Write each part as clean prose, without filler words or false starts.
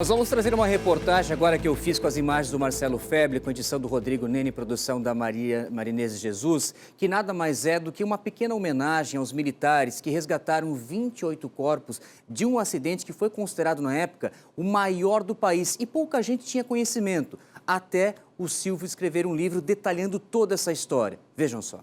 Nós vamos trazer uma reportagem agora que eu fiz com as imagens do Marcelo Feble, com edição do Rodrigo Nene, produção da Marinese Jesus, que nada mais é do que uma pequena homenagem aos militares que resgataram 28 corpos de um acidente que foi considerado na época o maior do país e pouca gente tinha conhecimento, até o Silvio escrever um livro detalhando toda essa história. Vejam só.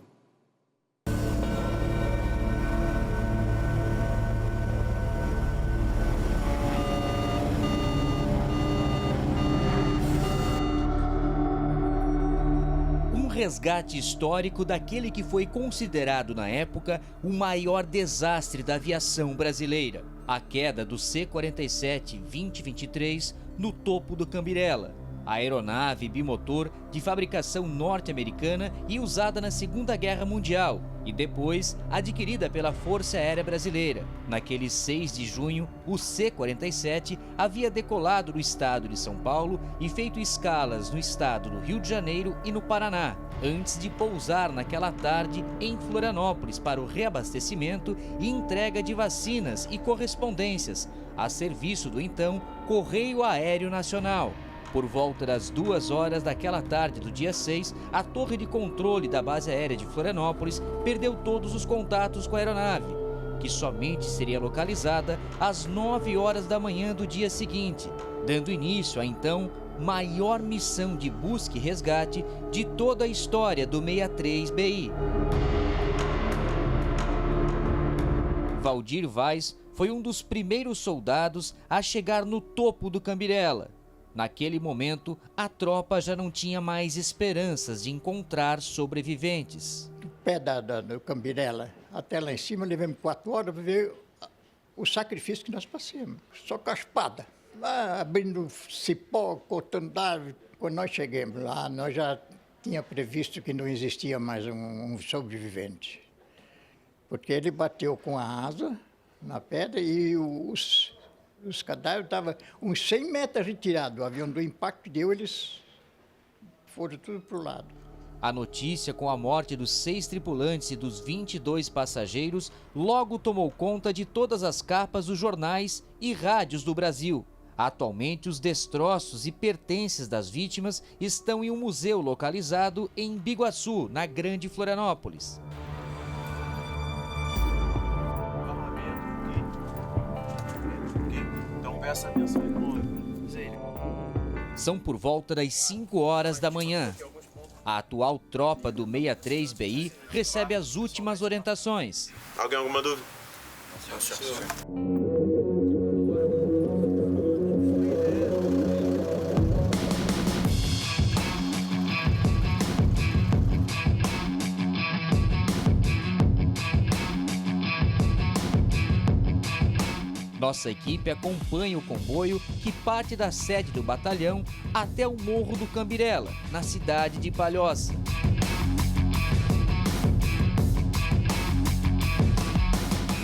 Resgate histórico daquele que foi considerado na época o maior desastre da aviação brasileira, a queda do C-47-2023 no topo do Cambirela. A aeronave bimotor de fabricação norte-americana e usada na Segunda Guerra Mundial e depois adquirida pela Força Aérea Brasileira. Naquele 6 de junho, o C-47 havia decolado do estado de São Paulo e feito escalas no estado do Rio de Janeiro e no Paraná, antes de pousar naquela tarde em Florianópolis para o reabastecimento e entrega de vacinas e correspondências, a serviço do então Correio Aéreo Nacional. Por volta das 2 horas daquela tarde do dia 6, a torre de controle da base aérea de Florianópolis perdeu todos os contatos com a aeronave, que somente seria localizada às 9 horas da manhã do dia seguinte, dando início à então maior missão de busca e resgate de toda a história do 63BI. Valdir Vaz foi um dos primeiros soldados a chegar no topo do Cambirela. Naquele momento, a tropa já não tinha mais esperanças de encontrar sobreviventes. Do pé do Cambirela até lá em cima, levamos 4 horas para ver o sacrifício que nós passamos. Só com a espada, lá, abrindo cipó, cortando árvore. Quando nós chegamos lá, nós já tínhamos previsto que não existia mais um sobrevivente. Porque ele bateu com a asa na pedra e os cadáveres estavam uns 100 metros retirados. O avião do impacto que deu, eles foram tudo para o lado. A notícia com a morte dos 6 tripulantes e dos 22 passageiros logo tomou conta de todas as capas dos jornais e rádios do Brasil. Atualmente, os destroços e pertences das vítimas estão em um museu localizado em Biguaçu, na Grande Florianópolis. São por volta das 5 horas da manhã. A atual tropa do 63BI recebe as últimas orientações. Alguém alguma dúvida? Nossa equipe acompanha o comboio que parte da sede do batalhão até o Morro do Cambirela, na cidade de Palhoça.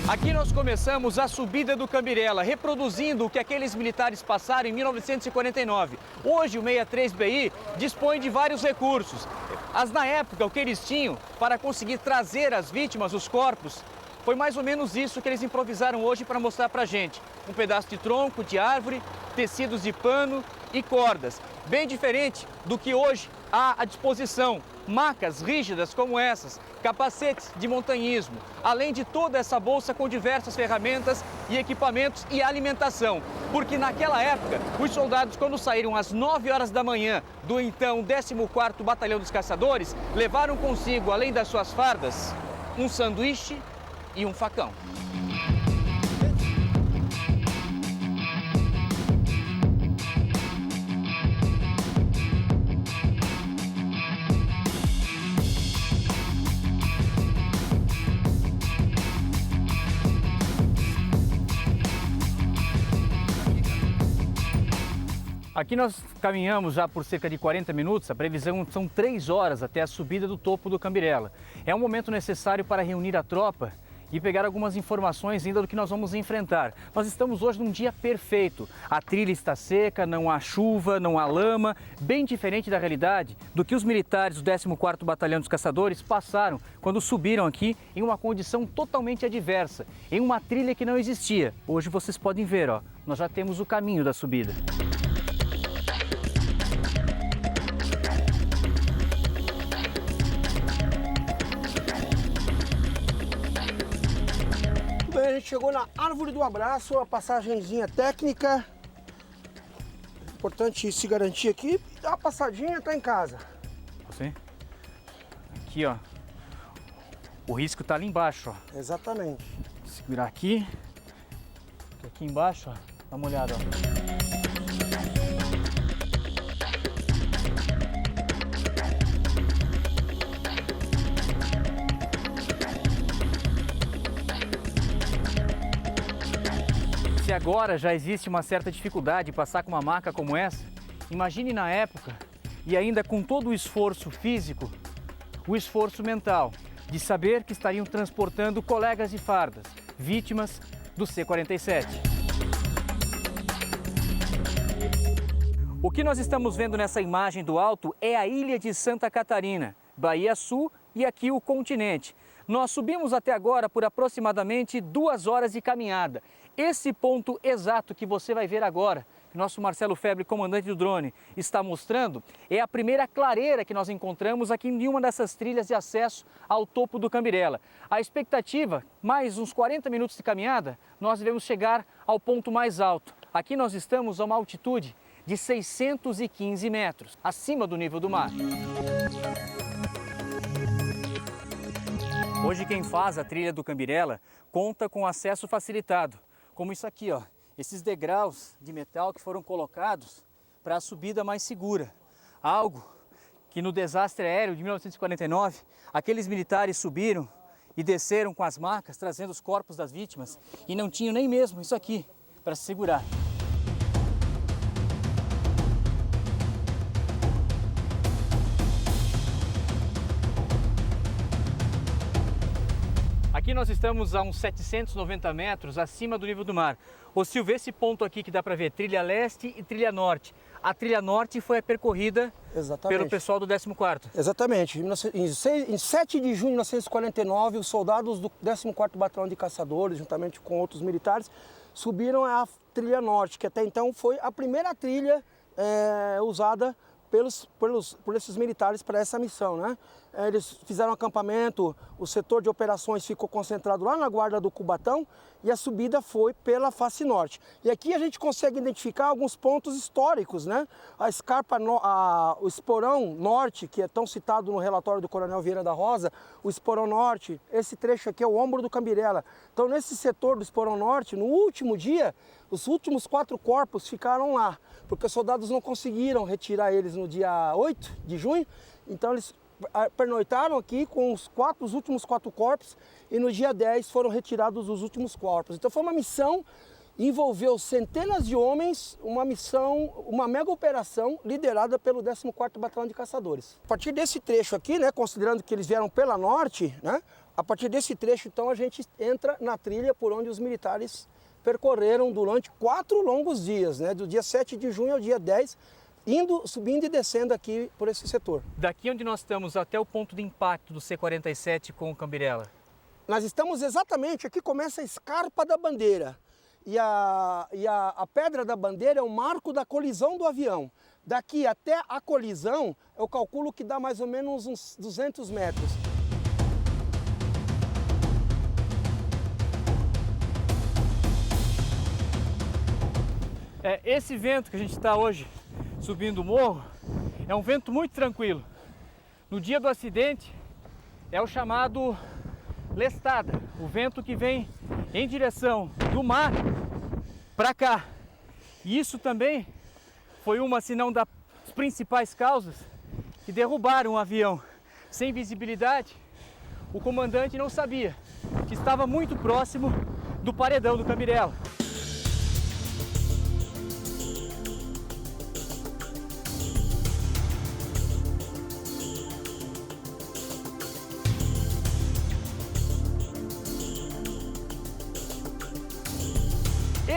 Aqui nós começamos a subida do Cambirela, reproduzindo o que aqueles militares passaram em 1949. Hoje o 63BI dispõe de vários recursos. Mas na época o que eles tinham para conseguir trazer as vítimas, os corpos, foi mais ou menos isso que eles improvisaram hoje para mostrar pra gente. Um pedaço de tronco, de árvore, tecidos de pano e cordas. Bem diferente do que hoje há à disposição. Macas rígidas como essas, capacetes de montanhismo, além de toda essa bolsa com diversas ferramentas e equipamentos e alimentação. Porque naquela época, os soldados, quando saíram às 9 horas da manhã do então 14º Batalhão dos Caçadores, levaram consigo, além das suas fardas, um sanduíche e um facão. Aqui nós caminhamos já por cerca de 40 minutos, a previsão são 3 horas até a subida do topo do Cambirela. É um momento necessário para reunir a tropa e pegar algumas informações ainda do que nós vamos enfrentar. Nós estamos hoje num dia perfeito. A trilha está seca, não há chuva, não há lama, bem diferente da realidade do que os militares do 14º Batalhão dos Caçadores passaram quando subiram aqui em uma condição totalmente adversa, em uma trilha que não existia. Hoje vocês podem ver, ó, nós já temos o caminho da subida. Bem, a gente chegou na Árvore do Abraço, a passagenzinha técnica. Importante se garantir aqui, dá uma passadinha, tá em casa. Você? Aqui, ó. O risco tá ali embaixo, ó. Exatamente. Segurar aqui. Aqui embaixo, ó. Dá uma olhada, ó. Se agora já existe uma certa dificuldade de passar com uma maca como essa, imagine na época e ainda com todo o esforço físico, o esforço mental de saber que estariam transportando colegas de fardas, vítimas do C-47. O que nós estamos vendo nessa imagem do alto é a ilha de Santa Catarina, Bahia Sul e aqui o continente. Nós subimos até agora por aproximadamente 2 horas de caminhada. Esse ponto exato que você vai ver agora, que nosso Marcelo Febre, comandante do drone, está mostrando, é a primeira clareira que nós encontramos aqui em uma dessas trilhas de acesso ao topo do Cambirela. A expectativa, mais uns 40 minutos de caminhada, nós devemos chegar ao ponto mais alto. Aqui nós estamos a uma altitude de 615 metros, acima do nível do mar. Hoje quem faz a trilha do Cambirela conta com acesso facilitado, como isso aqui, ó, esses degraus de metal que foram colocados para a subida mais segura. Algo que no desastre aéreo de 1949, aqueles militares subiram e desceram com as macas, trazendo os corpos das vítimas, e não tinham nem mesmo isso aqui para se segurar. Aqui nós estamos a uns 790 metros acima do nível do mar. Ô Silvio, esse ponto aqui que dá para ver, trilha leste e trilha norte. A trilha norte foi percorrida pelo pessoal do 14º. Exatamente. Em 7 de junho de 1949, os soldados do 14º Batalhão de Caçadores, juntamente com outros militares, subiram a trilha norte, que até então foi a primeira trilha usada por esses militares para essa missão, né? Eles fizeram um acampamento, o setor de operações ficou concentrado lá na guarda do Cubatão e a subida foi pela face norte. E aqui a gente consegue identificar alguns pontos históricos, né? A escarpa, o esporão norte, que é tão citado no relatório do Coronel Vieira da Rosa, o esporão norte, esse trecho aqui é o ombro do Cambirela. Então nesse setor do esporão norte, no último dia, os últimos 4 corpos ficaram lá, porque os soldados não conseguiram retirar eles no dia 8 de junho, então eles pernoitaram aqui com os últimos 4 corpos e no dia 10 foram retirados os últimos corpos. Então foi uma missão, envolveu centenas de homens, uma missão, uma mega operação liderada pelo 14º Batalhão de Caçadores. A partir desse trecho aqui, né, considerando que eles vieram pela norte, né, a partir desse trecho então a gente entra na trilha por onde os militares percorreram durante 4 longos dias, né, do dia 7 de junho ao dia 10, subindo e descendo aqui por esse setor. Daqui onde nós estamos até o ponto de impacto do C-47 com o Cambirela? Nós estamos exatamente, aqui começa a escarpa da bandeira. E a pedra da bandeira é o marco da colisão do avião. Daqui até a colisão, eu calculo que dá mais ou menos uns 200 metros. Esse vento que a gente está hoje subindo o morro é um vento muito tranquilo. No dia do acidente é o chamado lestada, o vento que vem em direção do mar para cá. E isso também foi uma, se não das principais causas que derrubaram o avião. Sem visibilidade, o comandante não sabia que estava muito próximo do paredão do Cambirela.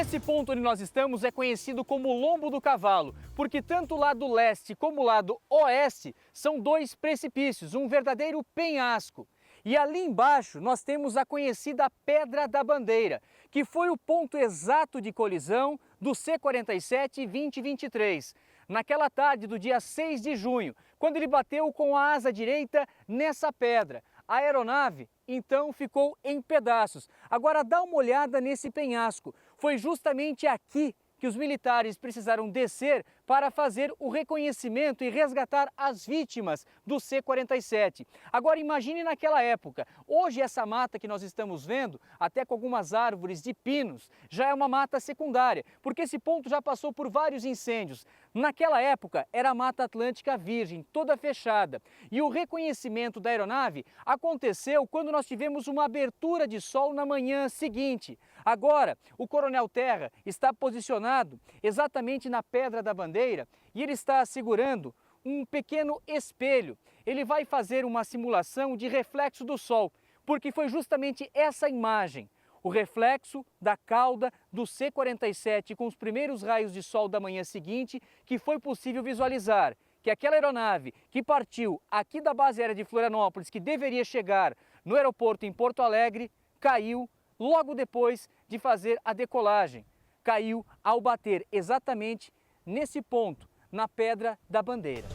Esse ponto onde nós estamos é conhecido como Lombo do Cavalo, porque tanto o lado leste como o lado oeste são dois precipícios, um verdadeiro penhasco. E ali embaixo nós temos a conhecida Pedra da Bandeira, que foi o ponto exato de colisão do C-47 2023, naquela tarde do dia 6 de junho, quando ele bateu com a asa direita nessa pedra. A aeronave, então, ficou em pedaços. Agora dá uma olhada nesse penhasco. Foi justamente aqui que os militares precisaram descer para fazer o reconhecimento e resgatar as vítimas do C-47. Agora imagine naquela época. Hoje essa mata que nós estamos vendo, até com algumas árvores de pinos, já é uma mata secundária, porque esse ponto já passou por vários incêndios. Naquela época era a Mata Atlântica virgem, toda fechada. E o reconhecimento da aeronave aconteceu quando nós tivemos uma abertura de sol na manhã seguinte. Agora, o Coronel Terra está posicionado exatamente na Pedra da Bandeira e ele está segurando um pequeno espelho. Ele vai fazer uma simulação de reflexo do sol, porque foi justamente essa imagem, o reflexo da cauda do C-47 com os primeiros raios de sol da manhã seguinte, que foi possível visualizar que aquela aeronave que partiu aqui da base aérea de Florianópolis, que deveria chegar no aeroporto em Porto Alegre, caiu logo depois de fazer a decolagem. Caiu ao bater exatamente nesse ponto, na Pedra da Bandeira.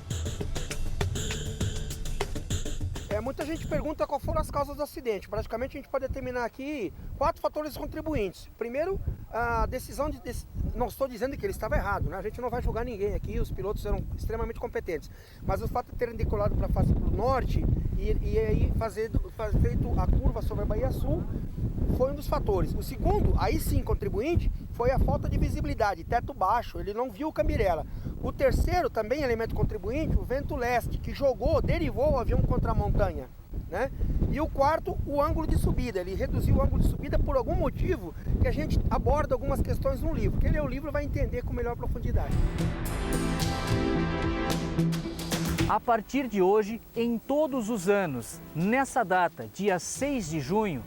Muita gente pergunta qual foram as causas do acidente. Praticamente a gente pode determinar aqui 4 fatores contribuintes. Primeiro, a decisão de... Não estou dizendo que ele estava errado, né? A gente não vai julgar ninguém aqui, os pilotos eram extremamente competentes. Mas o fato de terem decolado para o norte e aí feito a curva sobre a Bahia Sul foi um dos fatores. O segundo, aí sim contribuinte, foi a falta de visibilidade, teto baixo, ele não viu o Cambirela. O terceiro, também elemento contribuinte, o vento leste, que derivou o avião contra a montanha, né? E o quarto, o ângulo de subida, ele reduziu o ângulo de subida por algum motivo que a gente aborda algumas questões no livro. Quem lê o livro vai entender com melhor profundidade. A partir de hoje, em todos os anos, nessa data, dia 6 de junho,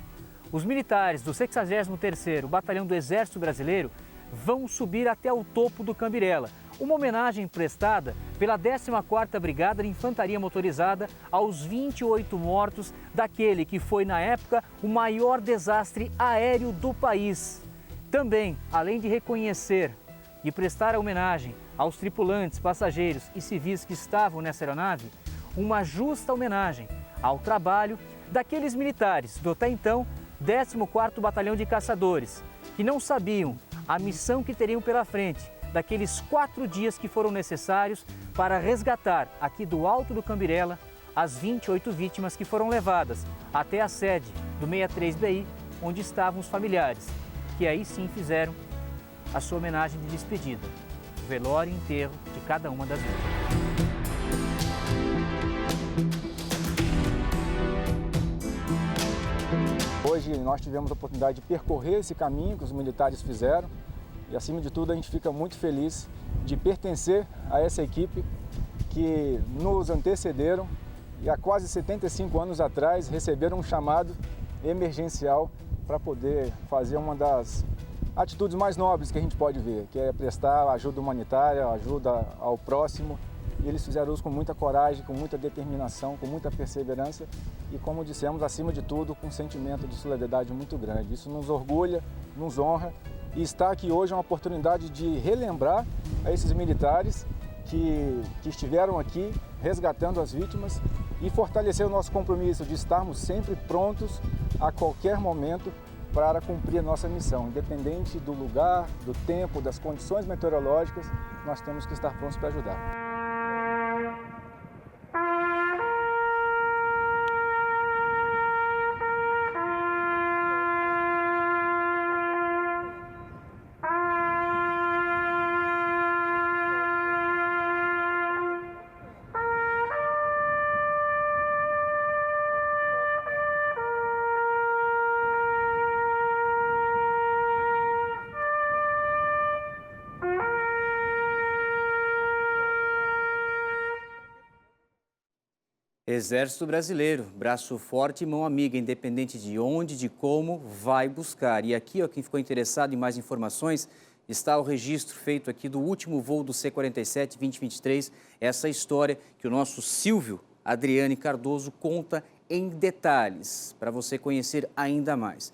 os militares do 63º Batalhão do Exército Brasileiro vão subir até o topo do Cambirela, uma homenagem prestada pela 14ª Brigada de Infantaria Motorizada aos 28 mortos daquele que foi, na época, o maior desastre aéreo do país. Também, além de reconhecer e prestar homenagem aos tripulantes, passageiros e civis que estavam nessa aeronave, uma justa homenagem ao trabalho daqueles militares do até então 14º Batalhão de Caçadores, que não sabiam a missão que teriam pela frente, daqueles 4 dias que foram necessários para resgatar aqui do alto do Cambirela as 28 vítimas que foram levadas até a sede do 63BI, onde estavam os familiares, que aí sim fizeram a sua homenagem de despedida, o velório e enterro de cada uma das vítimas. Hoje nós tivemos a oportunidade de percorrer esse caminho que os militares fizeram e, acima de tudo, a gente fica muito feliz de pertencer a essa equipe que nos antecederam e há quase 75 anos atrás receberam um chamado emergencial para poder fazer uma das atitudes mais nobres que a gente pode ver, que é prestar ajuda humanitária, ajuda ao próximo. E eles fizeram isso com muita coragem, com muita determinação, com muita perseverança e, como dissemos, acima de tudo, com um sentimento de solidariedade muito grande. Isso nos orgulha, nos honra e estar aqui hoje é uma oportunidade de relembrar a esses militares que estiveram aqui resgatando as vítimas e fortalecer o nosso compromisso de estarmos sempre prontos a qualquer momento para cumprir a nossa missão. Independente do lugar, do tempo, das condições meteorológicas, nós temos que estar prontos para ajudar. Exército Brasileiro, braço forte e mão amiga, independente de onde, de como, vai buscar. E aqui, ó, quem ficou interessado em mais informações, está o registro feito aqui do último voo do C-47 2023, essa história que o nosso Silvio Adriane Cardoso conta em detalhes, para você conhecer ainda mais.